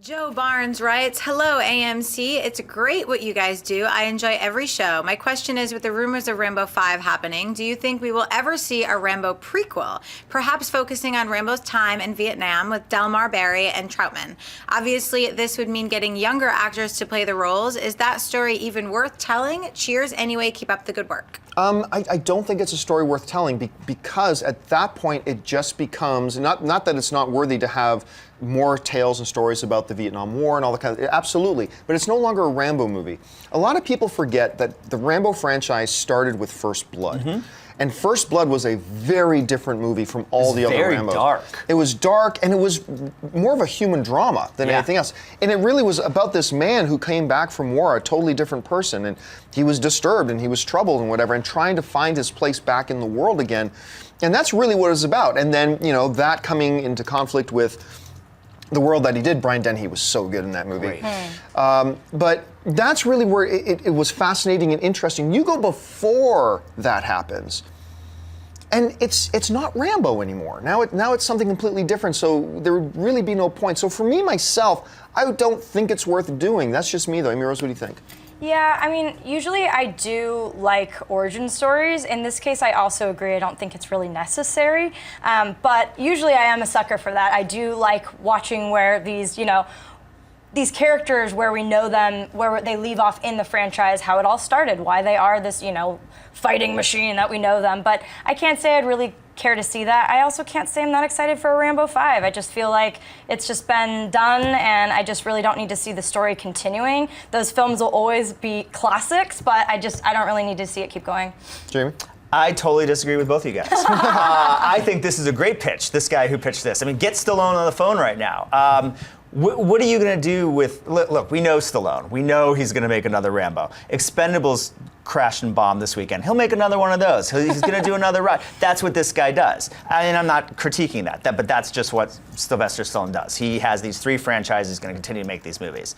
Joe Barnes writes, "Hello, AMC. It's great what you guys do. I enjoy every show. My question is, with the rumors of Rambo 5 happening, do you think we will ever see a Rambo prequel, perhaps focusing on Rambo's time in Vietnam with Delmar Barry and Trautman? Obviously, this would mean getting younger actors to play the roles. Is that story even worth telling? Cheers anyway. Keep up the good work." I don't think it's a story worth telling because at that point it just becomes, not that it's not worthy to have more tales and stories about the Vietnam War and all that kind of, absolutely, but it's no longer a Rambo movie. A lot of people forget that the Rambo franchise started with First Blood. Mm-hmm. And First Blood was a very different movie from all the other Rambos. Very dark. It was dark, and it was more of a human drama than anything else. And it really was about this man who came back from war, a totally different person, and he was disturbed and he was troubled and whatever, and trying to find his place back in the world again. And that's really what it was about. And then, that coming into conflict with the world that he did. Brian Dennehy was so good in that movie. But that's really where it was fascinating and interesting. You go before that happens, and it's not Rambo anymore. Now it's something completely different, so there would really be no point. So for me, myself, I don't think it's worth doing. That's just me, though. Amy Rose, what do you think? Yeah, I mean, usually I do like origin stories. In this case, I also agree. I don't think it's really necessary. But usually I am a sucker for that. I do like watching where these characters, where we know them, where they leave off in the franchise, how it all started, why they are this, fighting machine that we know them. But I can't say I'd really care to see that. I also can't say I'm not excited for a Rambo 5. I just feel like it's just been done, and I just really don't need to see the story continuing. Those films will always be classics, but I don't really need to see it keep going. Jamie? I totally disagree with both of you guys. I think this is a great pitch, this guy who pitched this. I mean, get Stallone on the phone right now. What are you going to do with, look, we know Stallone. We know he's going to make another Rambo. Expendables crashed and bombed this weekend. He'll make another one of those. He's going to do another ride. That's what this guy does. And I'm not critiquing that, but that's just what Sylvester Stallone does. He has these 3 franchises, he's going to continue to make these movies.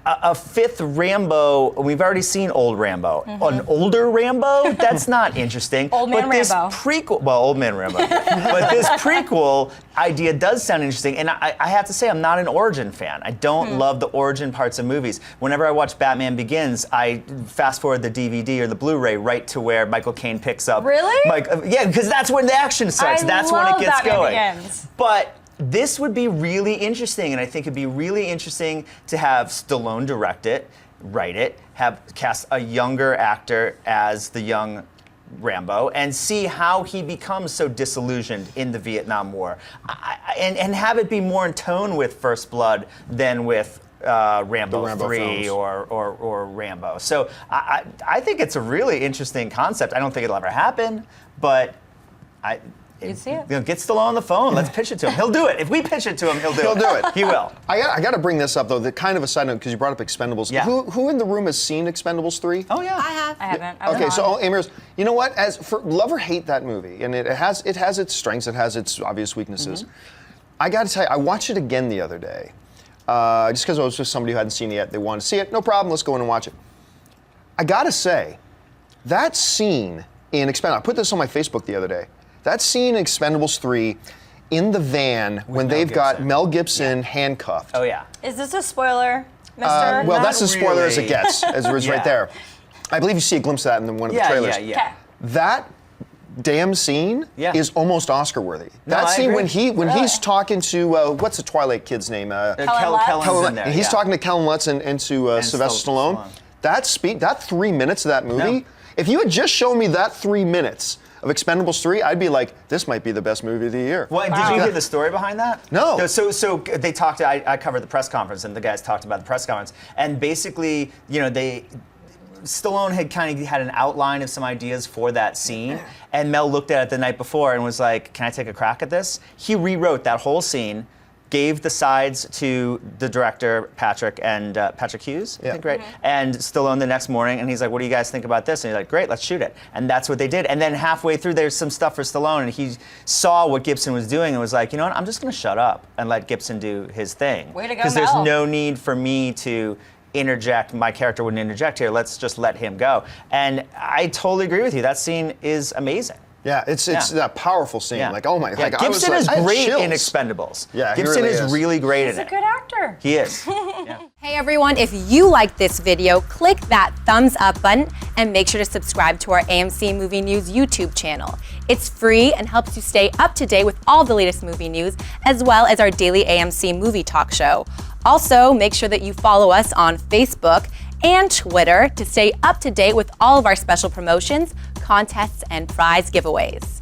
A 5th Rambo, we've already seen old Rambo. An older Rambo? That's not interesting. Old man but this Rambo. Prequel, well, old man Rambo. But this prequel idea does sound interesting, and I have to say I'm not an origin fan. I don't love the origin parts of movies. Whenever I watch Batman Begins, I fast forward the DVD or the Blu-ray right to where Michael Caine picks up. Really? Yeah, because that's when the action starts. That's when it gets Batman going. Begins. But this would be really interesting, and I think it'd be really interesting to have Stallone direct it, write it, cast a younger actor as the young Rambo, and see how he becomes so disillusioned in the Vietnam War, and have it be more in tone with First Blood than with Rambo 3 or Rambo. So I think it's a really interesting concept. I don't think it'll ever happen, but You'd see it. Get Stallone on the phone. Let's pitch it to him. He'll do it. If we pitch it to him, he'll do it. He'll do it. He will. I got to bring this up, though, the kind of a side note, because you brought up Expendables. Yeah. Who in the room has seen Expendables 3? Oh, yeah. I have. I haven't. I was Okay, on. so Amy Rose, you know what? As for love or hate that movie, and it has its strengths, it has its obvious weaknesses. I got to tell you, I watched it again the other day, just because I was with somebody who hadn't seen it yet. They wanted to see it. No problem. Let's go in and watch it. I got to say, that scene in Expendables, I put this on my Facebook the other day. That scene in Expendables 3 in the van when they've got Mel Gibson handcuffed. Oh, yeah. Is this a spoiler, mister? Well, that's as spoiler as it really. gets, as it was right there. I believe you see a glimpse of that in one of the trailers. Yeah. That damn scene is almost Oscar-worthy. That I scene agree. when he's talking to what's the Twilight kid's name? Kellen's in there. And he's talking to Kellen Lutz and to Sylvester Stallone. That 3 minutes of that movie. If you had just shown me that 3 minutes of Expendables 3, I'd be like, this might be the best movie of the year. Well, did you hear the story behind that? No. So they talked. I covered the press conference, and the guys talked about the press conference, and basically, Stallone had kind of had an outline of some ideas for that scene, and Mel looked at it the night before and was like, "Can I take a crack at this?" He rewrote that whole scene, gave the sides to the director, Patrick Hughes, I think, right? And Stallone the next morning, and he's like, "What do you guys think about this?" And he's like, "Great, let's shoot it." And that's what they did. And then halfway through, there's some stuff for Stallone, and he saw what Gibson was doing and was like, "You know what? I'm just going to shut up and let Gibson do his thing." Way to go, because there's Mel. no need for me to interject. My character wouldn't interject here. Let's just let him go. And I totally agree with you. That scene is amazing. Yeah, it's that powerful scene. Yeah. Like, oh my, like Gibson I was like, is I had great chills. in Expendables. Yeah, he Gibson really is is. really great He's in a it. good actor. He is. Yeah. Hey everyone, if you like this video, click that thumbs up button and make sure to subscribe to our AMC Movie News YouTube channel. It's free and helps you stay up to date with all the latest movie news, as well as our daily AMC movie talk show. Also, make sure that you follow us on Facebook and Twitter to stay up to date with all of our special promotions, contests, and prize giveaways.